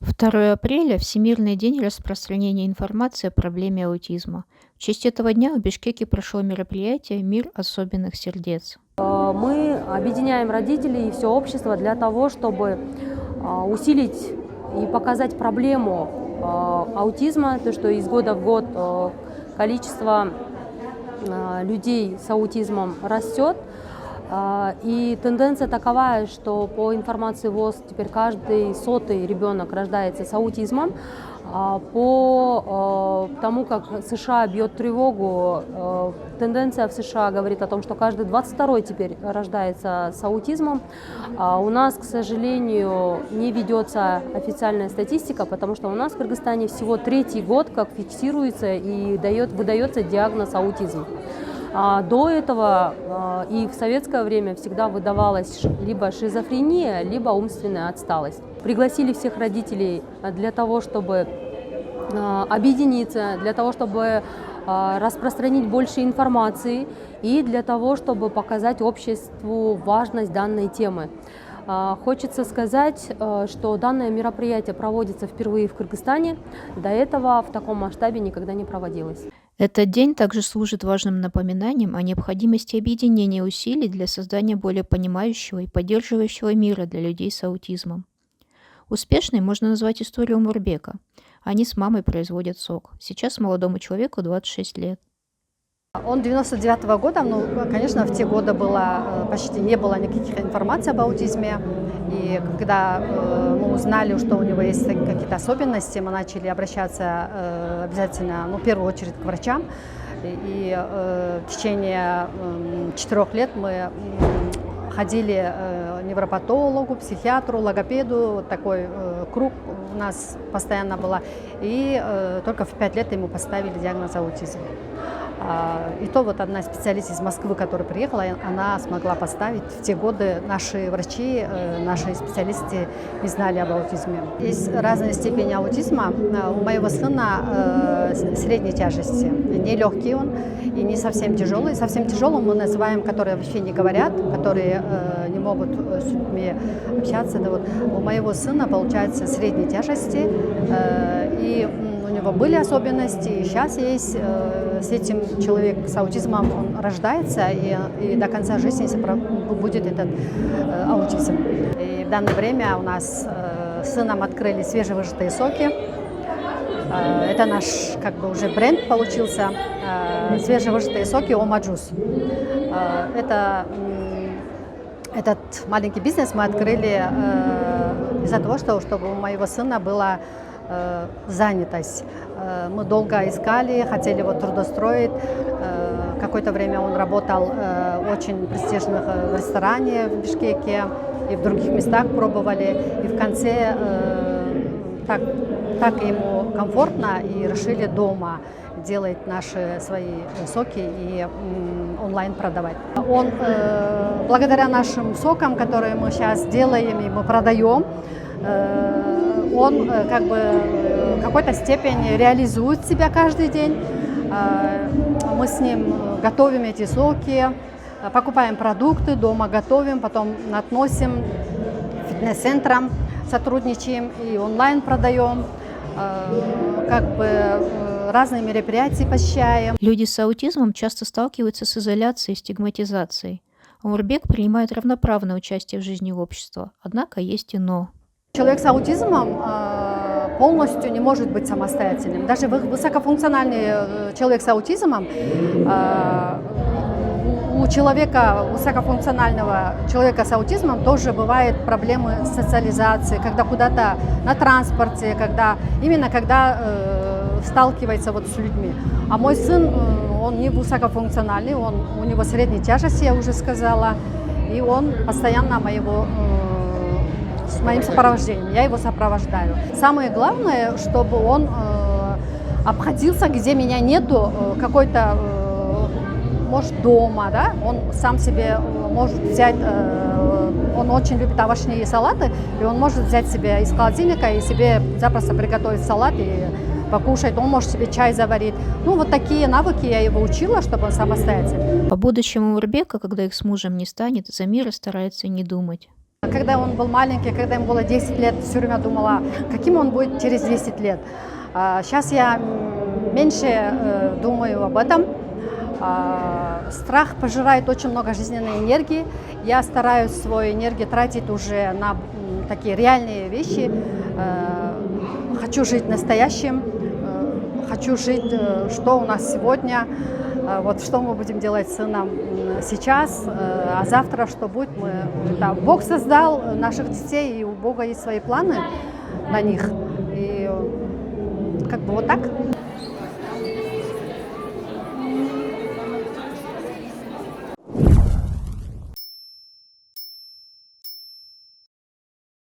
2 апреля– Всемирный день распространения информации о проблеме аутизма. В честь этого дня в Бишкеке прошло мероприятие «Мир особенных сердец». Мы объединяем родителей и все общество для того, чтобы усилить и показать проблему аутизма, то, что из года в год количество людей с аутизмом растет. И тенденция такова, что по информации ВОЗ теперь каждый 100-й ребенок рождается с аутизмом. По тому, как США бьет тревогу, тенденция в США говорит о том, что каждый 22-й теперь рождается с аутизмом. У нас, к сожалению, не ведется официальная статистика, потому что у нас в Кыргызстане всего 3-й год, как фиксируется и выдается диагноз аутизм. До этого и в советское время всегда выдавалась либо шизофрения, либо умственная отсталость. Пригласили всех родителей для того, чтобы объединиться, для того, чтобы распространить больше информации и для того, чтобы показать обществу важность данной темы. Хочется сказать, что данное мероприятие проводится впервые в Кыргызстане. До этого в таком масштабе никогда не проводилось. Этот день также служит важным напоминанием о необходимости объединения усилий для создания более понимающего и поддерживающего мира для людей с аутизмом. Успешной можно назвать историю Умурбека. Они с мамой производят сок. Сейчас молодому человеку 26 лет. Он 99-го года, конечно, в те годы почти не было никаких информации об аутизме. И когда мы узнали, что у него есть какие-то особенности, мы начали обращаться обязательно, в первую очередь, к врачам. И в течение 4 лет мы ходили невропатологу, психиатру, логопеду. Вот такой круг у нас постоянно был. И только в 5 лет ему поставили диагноз аутизм. И то вот одна специалист из Москвы, которая приехала, она смогла поставить. В те годы наши врачи, наши специалисты не знали об аутизме. Есть разные степени аутизма. У моего сына средней тяжести. Не легкий он и не совсем тяжелый. Совсем тяжелым мы называем, которые вообще не говорят, которые не могут с людьми общаться. Да вот. У моего сына получается средней тяжести. И у него были особенности, и сейчас есть. С этим человек с аутизмом он рождается, и до конца жизни будет этот аутизм. И в данное время у нас с сыном открыли свежевыжатые соки. Это наш уже бренд получился. Свежевыжатые соки Омаджус. Этот маленький бизнес мы открыли из-за того, чтобы у моего сына была занятость. Мы долго искали, хотели его трудоустроить. Какое-то время он работал в очень престижных ресторане в Бишкеке и в других местах пробовали. И в конце так ему комфортно и решили дома делать свои соки и онлайн продавать. Он благодаря нашим сокам, которые мы сейчас делаем и мы продаем, он в какой-то степени реализует себя каждый день. Мы с ним готовим эти соки, покупаем продукты, дома готовим, потом относим фитнес-центрам, сотрудничаем и онлайн продаем. Разные мероприятия посещаем. Люди с аутизмом часто сталкиваются с изоляцией и стигматизацией. Умурбек принимает равноправное участие в жизни общества, однако есть и «но». Человек с аутизмом полностью не может быть самостоятельным. Даже высокофункциональный человек с аутизмом, у высокофункционального человека с аутизмом тоже бывают проблемы с социализацией, когда куда-то на транспорте, когда сталкивается с людьми. А мой сын, он не высокофункциональный, у него средняя тяжесть, я уже сказала, и он постоянно с моим сопровождением, я его сопровождаю. Самое главное, чтобы он обходился, где меня нету, какой-то, может, дома, да, он сам себе может взять, он очень любит овощные салаты, и он может взять себе из холодильника и себе запросто приготовить салат и покушать, он может себе чай заварить. Вот такие навыки я его учила, чтобы он самостоятельно. По будущему Умурбека, когда их с мужем не станет, за мир старается не думать. Когда он был маленький, когда ему было 10 лет, все время думала, каким он будет через 10 лет. Сейчас я меньше думаю об этом. Страх пожирает очень много жизненной энергии. Я стараюсь свою энергию тратить уже на такие реальные вещи. Хочу жить настоящим, хочу жить, что у нас сегодня, вот что мы будем делать с сыном сейчас, а завтра что будет. Да, Бог создал наших детей, и у Бога есть свои планы на них. И как бы вот так.